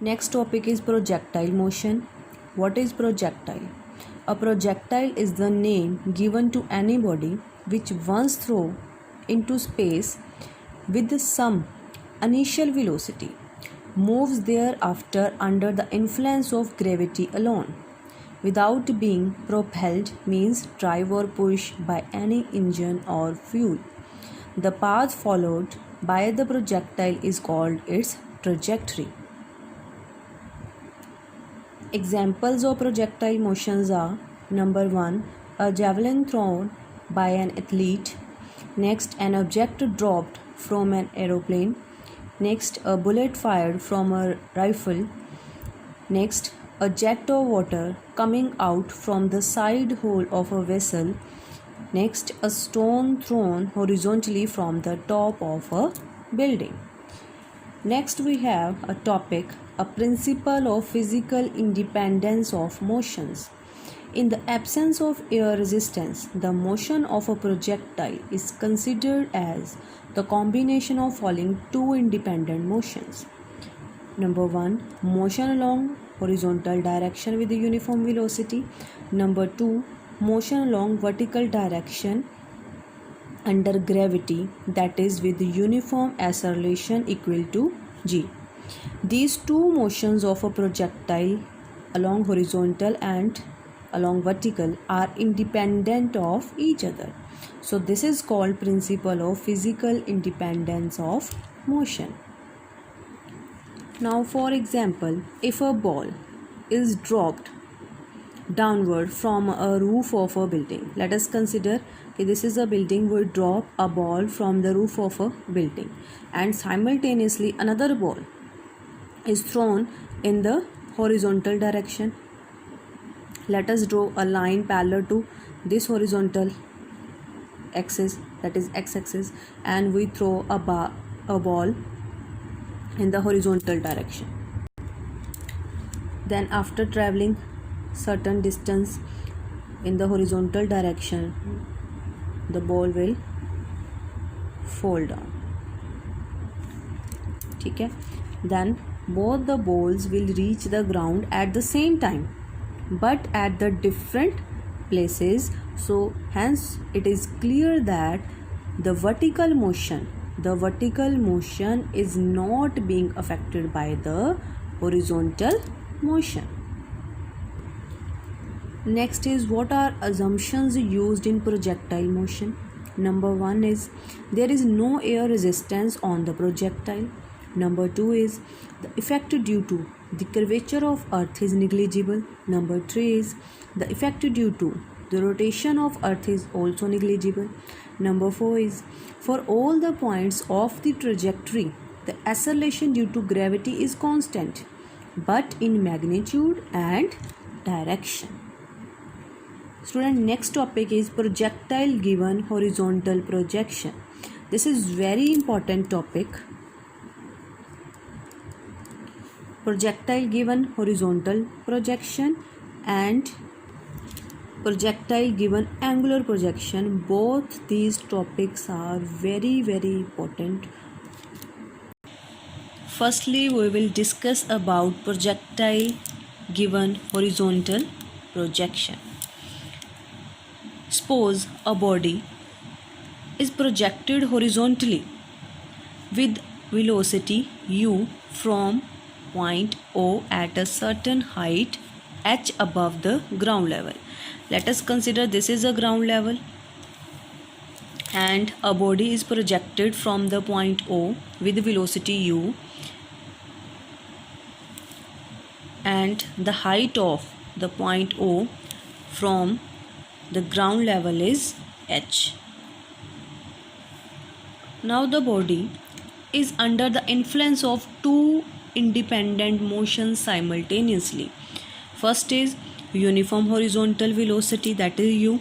Next topic is projectile motion. What is projectile? A projectile is the name given to any body which once thrown into space with some initial velocity moves thereafter under the influence of gravity alone without being propelled, means drive or push by any engine or fuel. The path followed by the projectile is called its trajectory. Examples of projectile motions are: number 1, a javelin thrown by an athlete. Next, an object dropped from an aeroplane. Next, a bullet fired from a rifle. Next, a jet of water coming out from the side hole of a vessel. Next, a stone thrown horizontally from the top of a building. Next, we have a topic, a principle of physical independence of motions. In the absence of air resistance, the motion of a projectile is considered as the combination of following two independent motions. Number 1, motion along horizontal direction with a uniform velocity. Number 2, motion along vertical direction under gravity, that is with uniform acceleration equal to g. These two motions of a projectile along horizontal and along vertical are independent of each other. So this is called principle of physical independence of motion. Now for example, if a ball is dropped downward from a roof of a building, let us consider this is a building. We drop a ball from the roof of a building and simultaneously another ball is thrown in the horizontal direction. Let us draw a line parallel to this horizontal axis, that is x-axis, and we throw a ball in the horizontal direction. Then after traveling certain distance in the horizontal direction, the ball will fall down. Okay? Then both the balls will reach the ground at the same time but at the different places. So hence it is clear that the vertical motion is not being affected by the horizontal motion. Next is, what are assumptions used in projectile motion? Number 1 is, there is no air resistance on the projectile. Number 2 is, the effect due to the curvature of earth is negligible. Number 3 is, the effect due to the rotation of earth is also negligible. Number 4 is, for all the points of the trajectory, the acceleration due to gravity is constant but in magnitude and direction. Student, next topic is projectile given horizontal projection. This is very important topic. Projectile given horizontal projection and projectile given angular projection, both these topics are very important. Firstly, we will discuss about projectile given horizontal projection. Suppose a body is projected horizontally with velocity u from point O at a certain height h above the ground level. Let us consider this is a ground level and a body is projected from the point O with velocity u, and the height of the point O from the ground level is h. Now the body is under the influence of two independent motions simultaneously. First is uniform horizontal velocity, that is u.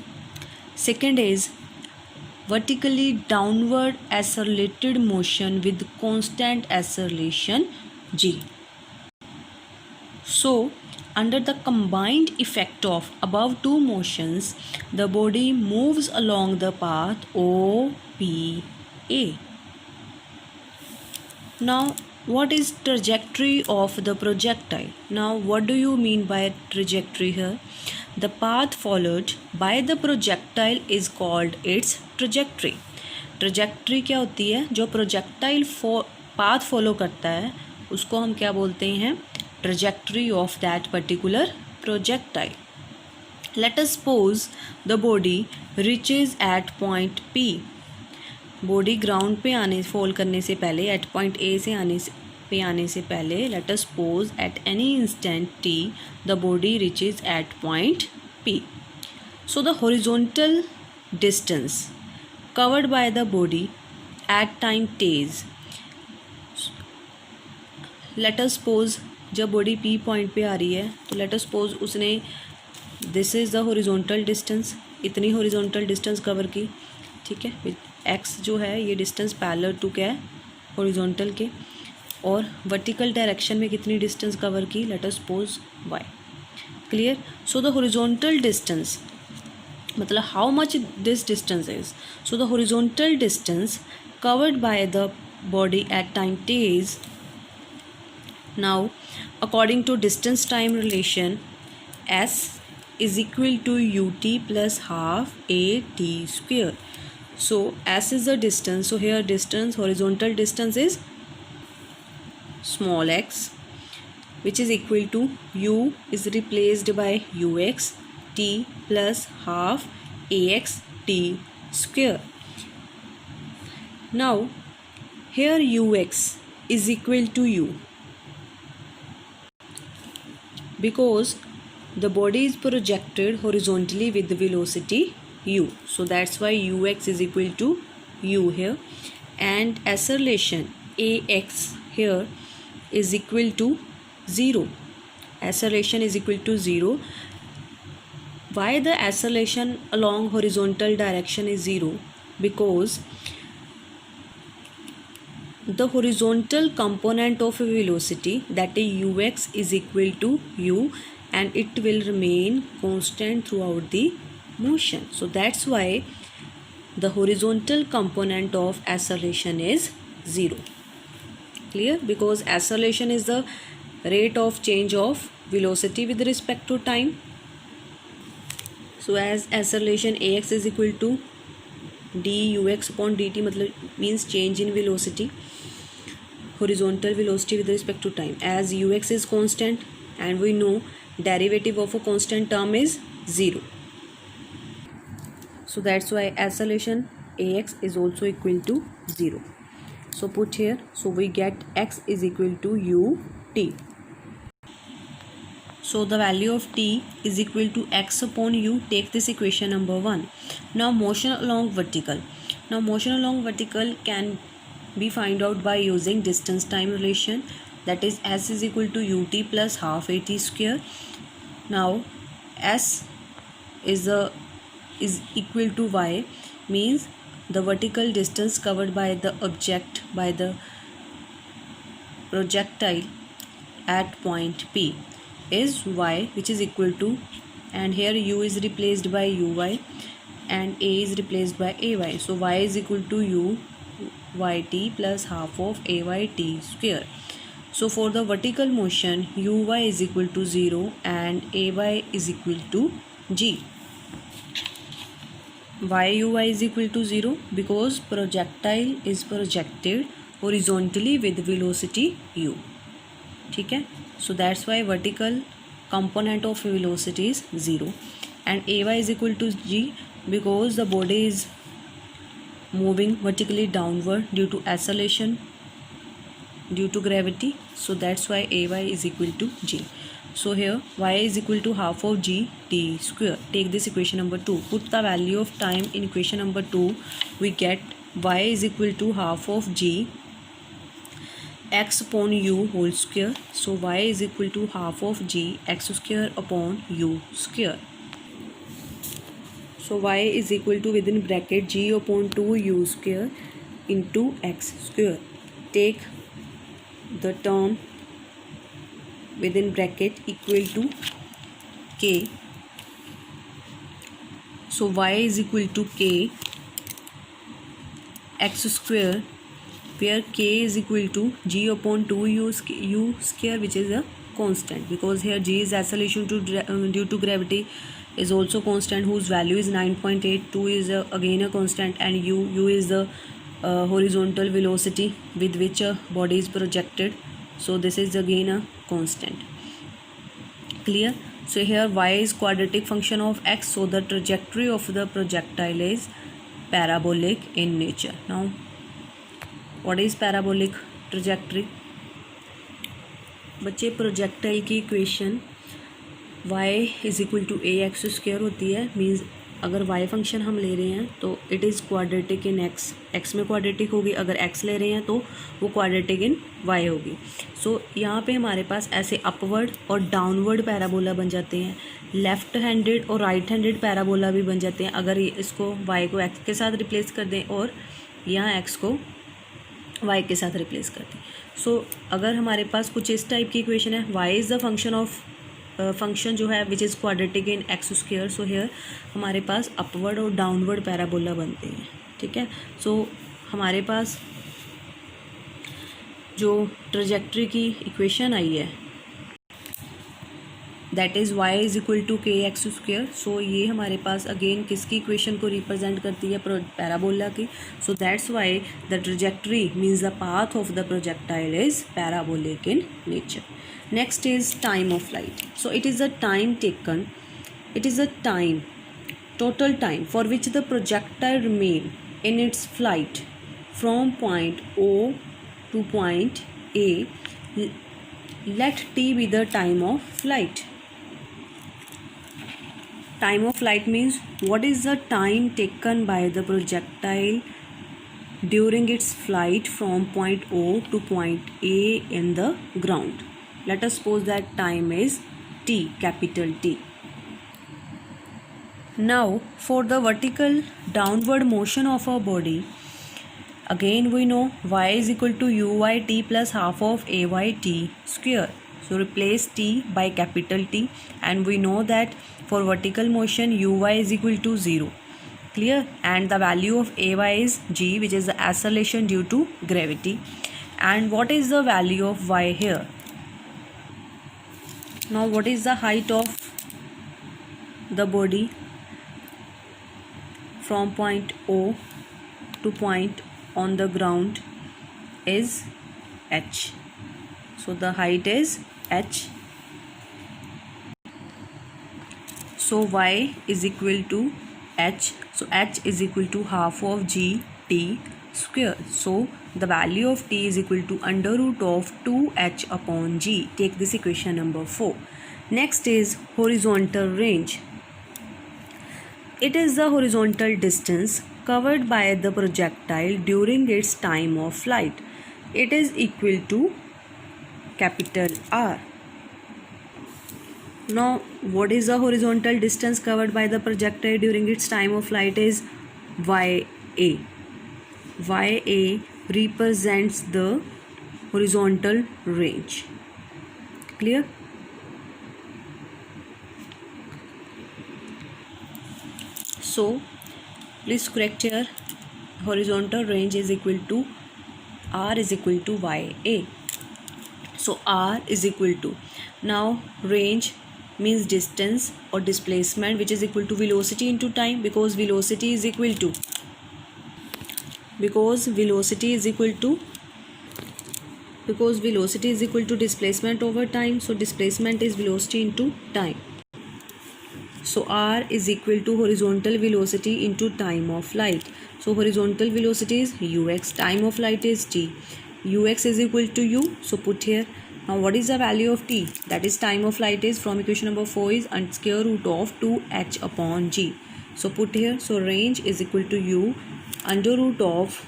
Second is vertically downward accelerated motion with constant acceleration g. So under the combined effect of above two motions, the body moves along the path OPA. Now What is trajectory of the projectile? Now what do you mean by trajectory here? The path followed by the projectile is called its trajectory. Trajectory क्या होती है? जो projectile path follow करता है उसको हम क्या बोलते हैं? Trajectory of that particular projectile. Let us suppose the body reaches at point P. Body ground पे फॉल करने से पहले एट पॉइंट ए से आने से पहले let us suppose at any instant T the body reaches at point P. So the horizontal distance covered by the body at time टेज. Let us suppose जब बॉडी पी पॉइंट पे आ रही है तो लेट अस सपोज उसने this is the horizontal distance, इतनी horizontal distance cover की. ठीक है, एक्स जो है ये डिस्टेंस पैरेलल टू क्या है? हॉरिजॉन्टल के. और वर्टिकल डायरेक्शन में कितनी डिस्टेंस कवर की? Let us suppose Y. Clear? So the horizontal distance मतलब how much this distance is. So the horizontal distance covered by the body at time टेज. Now according to distance time relation S is equal to ut plus half at square. So s is the distance, so here distance, horizontal distance is small x, which is equal to u is replaced by ux t plus half ax t square. Now here ux is equal to u because the body is projected horizontally with the velocity u, so that's why ux is equal to u here. And acceleration ax here is equal to 0. Acceleration is equal to 0. Why the acceleration along horizontal direction is 0? Because the horizontal component of a velocity, that is ux, is equal to u, and it will remain constant throughout the motion. So that's why the horizontal component of acceleration is 0. Clear? Because acceleration is the rate of change of velocity with respect to time. So as acceleration ax is equal to dux upon dt मतलब means change in velocity, horizontal velocity with respect to time. As ux is constant and we know derivative of a constant term is 0, so that's why acceleration ax is also equal to 0. So put here, so we get x is equal to ut. So the value of t is equal to x upon u. Take this equation number 1. Now motion along vertical. Now motion along vertical can be found out by using distance time relation, that is s is equal to ut plus half at square. Now s is equal to y, means the vertical distance covered by the object, by the projectile at point P is y, which is equal to, and here u is replaced by uy and a is replaced by ay. So y is equal to u yt plus half of ayt square. So for the vertical motion uy is equal to 0 and ay is equal to g. Why uy is equal to 0? Because projectile is projected horizontally with velocity u. ठीक है, so that's why vertical component of velocity is 0 and ay is equal to g because the body is moving vertically downward due to acceleration due to gravity, so that's why ay is equal to g. So here y is equal to half of g t square. Take this equation number 2. Put the value of time in equation number 2. We get y is equal to half of g x upon u whole square. So y is equal to half of g x square upon u square. So y is equal to within bracket g upon 2 u square into x square. Take the term within bracket equal to k. So y is equal to k x square where k is equal to g upon 2 u square, which is a constant, because here g is acceleration due to gravity is also constant, whose value is 9.8. 2 is again a constant, and u is the horizontal velocity with which a body is projected, so this is again a constant. Clear? So here y is quadratic function of x, so the trajectory of the projectile is parabolic in nature. Now what is parabolic trajectory? बच्चे projectile की equation y is equal to A X square होती है, means अगर y function हम ले रहे हैं तो it is quadratic in x में क्वाड्रेटिक होगी, अगर x ले रहे हैं तो वो क्वाड्रेटिक इन y होगी. सो यहाँ पे हमारे पास ऐसे अपवर्ड और डाउनवर्ड पैराबोला बन जाते हैं, लेफ्ट हैंडेड और राइट हैंडेड पैराबोला भी बन जाते हैं अगर इसको y को x के साथ रिप्लेस कर दें और यहाँ x को y के साथ रिप्लेस कर दें. सो अगर हमारे पास कुछ इस टाइप की इक्वेशन है, y is the function of function जो है which is quadratic in x square, so here हमारे पास अपवर्ड और डाउनवर्ड पैराबोला बनते हैं. ठीक है, सो हमारे पास जो ट्रजेक्ट्री की इक्वेशन आई है that is y is equal to K X square. So ये हमारे पास अगेन किसकी इक्वेशन को रिप्रेजेंट करती है? पैराबोला की. So that's why the trajectory means the path of the projectile is parabolic in nature. Next is time of flight. So it is the time taken, it is the time, total time for which the projectile remain in its flight from point O to point A. Let t be the time of flight. Time of flight means what is the time taken by the projectile during its flight from point O to point A in the ground. Let us suppose that time is t, capital T. Now for the vertical downward motion of a body, again we know y is equal to uy t plus half of ay t square. So replace t by capital T, and we know that for vertical motion uy is equal to 0. Clear? And the value of ay is g, which is the acceleration due to gravity. And what is the value of y here? Now what is the height of the body from point O to point on the ground is h. So the height is h. So y is equal to h. So h is equal to half of g t square. So the value of t is equal to under root of 2h upon g. Take this equation number 4. Next is horizontal range. It is the horizontal distance covered by the projectile during its time of flight. It is equal to capital R. Now what is the horizontal distance covered by the projectile during its time of flight is YA. YA represents the horizontal range. Clear? So please correct here, horizontal range is equal to R is equal to YA. So R is equal to, now range means distance or displacement, which is equal to velocity into time, because velocity is equal to displacement over time. So displacement is velocity into time. So R is equal to horizontal velocity into time of flight. So horizontal velocity is ux, time of flight is t. Ux is equal to u, so put here. Now what is the value of t? That is time of flight is, from equation number 4, is square root of 2h upon g. So put here, so range is equal to u under root of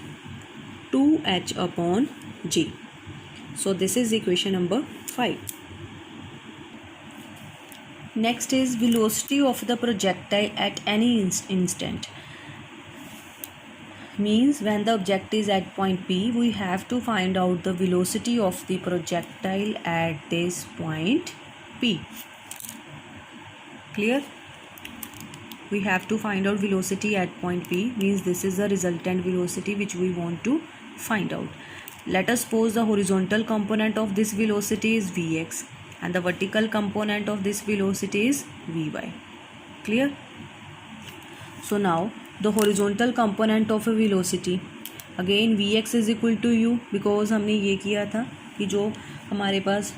2h upon g. So this is equation number 5. Next is velocity of the projectile at any instant. Means when the object is at point P, we have to find out the velocity of the projectile at this point P. Clear? We have to find out velocity at point P, means this is the resultant velocity which we want to find out. Let us suppose the horizontal component of this velocity is Vx and the vertical component of this velocity is Vy. Clear? So now the horizontal component of a velocity, again Vx is equal to u, because हमने ये किया था कि जो हमारे पास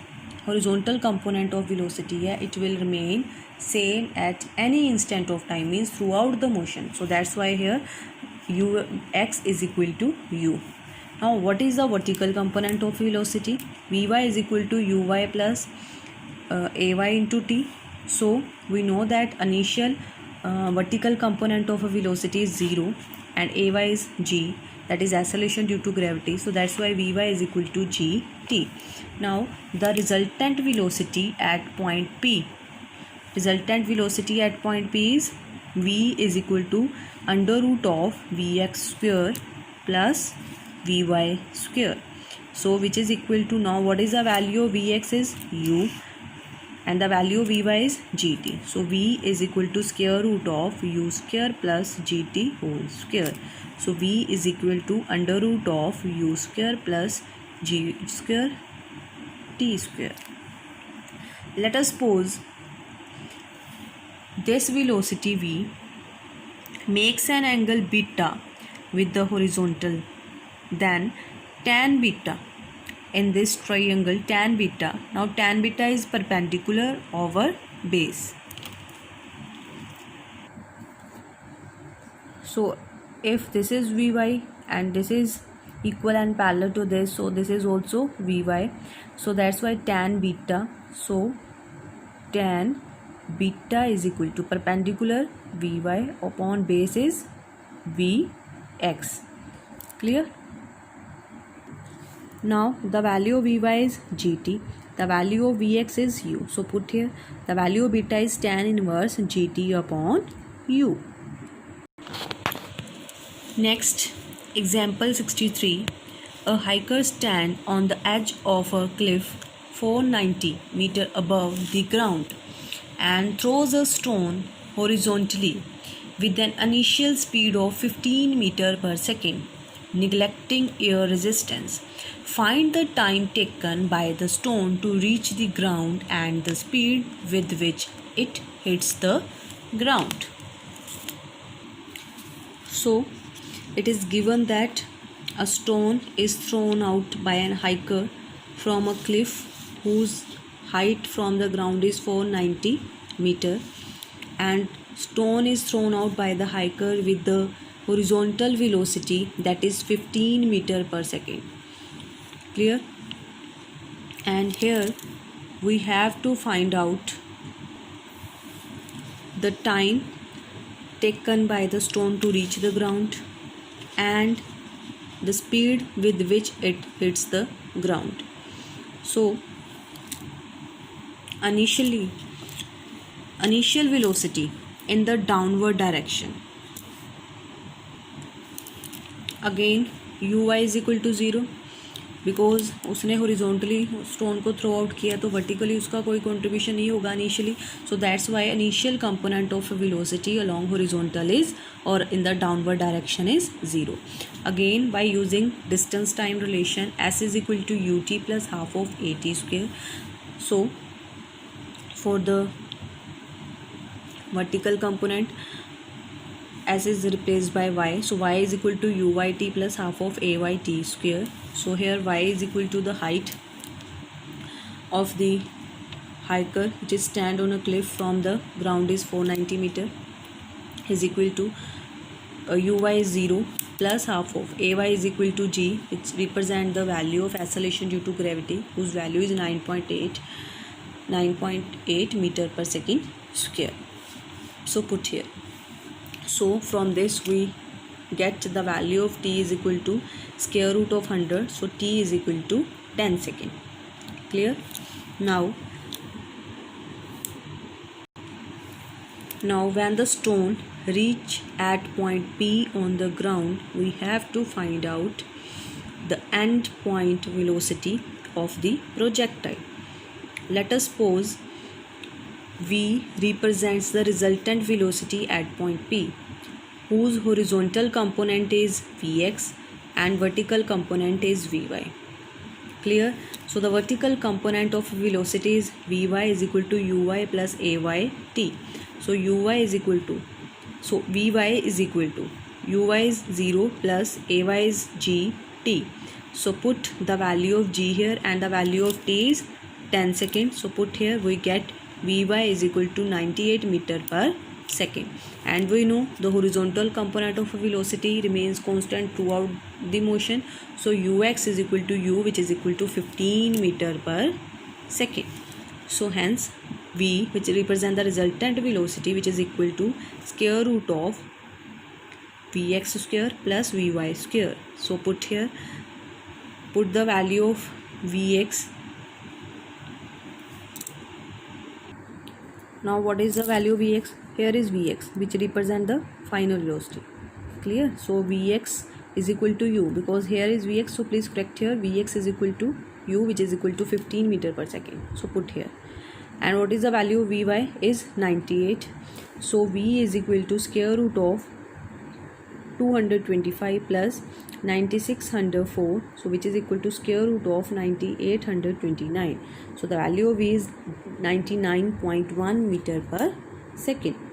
horizontal component of velocity है, it will remain same at any instant of time, means throughout the motion. So that's why here x is equal to u. Now what is the vertical component of velocity? Vy is equal to uy plus ay into t. So we know that initial vertical component of a velocity is 0 and ay is g, that is acceleration due to gravity. So that's why Vy is equal to gt. Now the resultant velocity at point P. Resultant velocity at point P is V is equal to under root of Vx square plus Vy square. So which is equal to, now what is the value of Vx is u and the value of Vy is gt. So V is equal to square root of u square plus gt whole square. So V is equal to under root of u square plus g square t square. Let us suppose this velocity V makes an angle beta with the horizontal, then tan beta in this triangle, tan beta. Now tan beta is perpendicular over base. So if this is Vy and this is equal and parallel to this, so this is also Vy. So that's why tan beta. So tan beta is equal to perpendicular Vy upon base is Vx. Clear? Now the value of Vy is gt, the value of Vx is u. So put here the value of beta is tan inverse gt upon u. Next, example 63. A hiker stands on the edge of a cliff 490 meter above the ground and throws a stone horizontally with an initial speed of 15 meter per second, neglecting air resistance. Find the time taken by the stone to reach the ground and the speed with which it hits the ground. So it is given that a stone is thrown out by an hiker from a cliff whose height from the ground is 490 meter, and stone is thrown out by the hiker with the horizontal velocity that is 15 meter per second. Clear? And here we have to find out the time taken by the stone to reach the ground and the speed with which it hits the ground. So initial velocity in the downward direction, again uy is equal to 0 because उसने horizontally stone को throw out किया तो vertically उसका कोई contribution नहीं होगा initially. So that's why initial component of velocity along horizontal is और in the downward direction is 0. Again by using distance time relation s is equal to ut plus half of at square. So for the vertical component s is replaced by y, so y is equal to uyt plus half of ayt square. So here y is equal to the height of the hiker which is stand on a cliff from the ground is 490 meter is equal to uy is 0 plus half of ay is equal to g, which represent the value of acceleration due to gravity whose value is 9.8 meter per second square. So put here. So from this we get the value of t is equal to square root of 100. So t is equal to 10 second. Clear? Now when the stone reach at point P on the ground, we have to find out the end point velocity of the projectile. Let us suppose V represents the resultant velocity at point P, whose horizontal component is Vx and vertical component is Vy. Clear? So the vertical component of velocity is Vy is equal to Uy plus Ayt. So Uy is equal to, so Vy is equal to Uy is 0 plus Ay is gt. So put the value of g here and the value of t is 10 seconds. So put here, we get Vy is equal to 98 meter per second. And we know the horizontal component of velocity remains constant throughout the motion. So ux is equal to u, which is equal to 15 meter per second. So hence v, which represent the resultant velocity, which is equal to square root of vx square plus vy square. So put here, put the value of vx. Now what is the value of vx? Here is vx, which represent the final velocity. Clear? So vx is equal to u, because here is vx, so please correct here. Vx is equal to u, which is equal to 15 meter per second. So put here. And what is the value of vy? Is 98. So v is equal to square root of 225 plus 9604, so which is equal to square root of 9829. So the value of v is 99.1 meter per second.